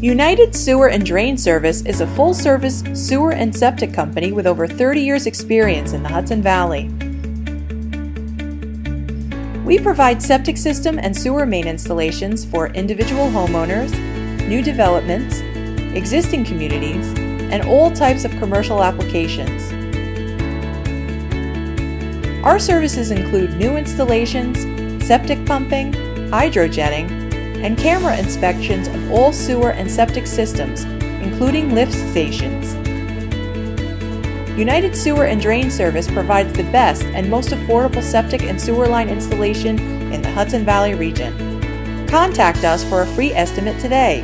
United Sewer and Drain Service is a full-service sewer and septic company with over 30 years' experience in the Hudson Valley. We provide septic system and sewer main installations for individual homeowners, new developments, existing communities, and all types of commercial applications. Our services include new installations, septic pumping, hydrojetting, and camera inspections of all sewer and septic systems, including lift stations. United Sewer and Drain Service provides the best and most affordable septic and sewer line installation in the Hudson Valley region. Contact us for a free estimate today.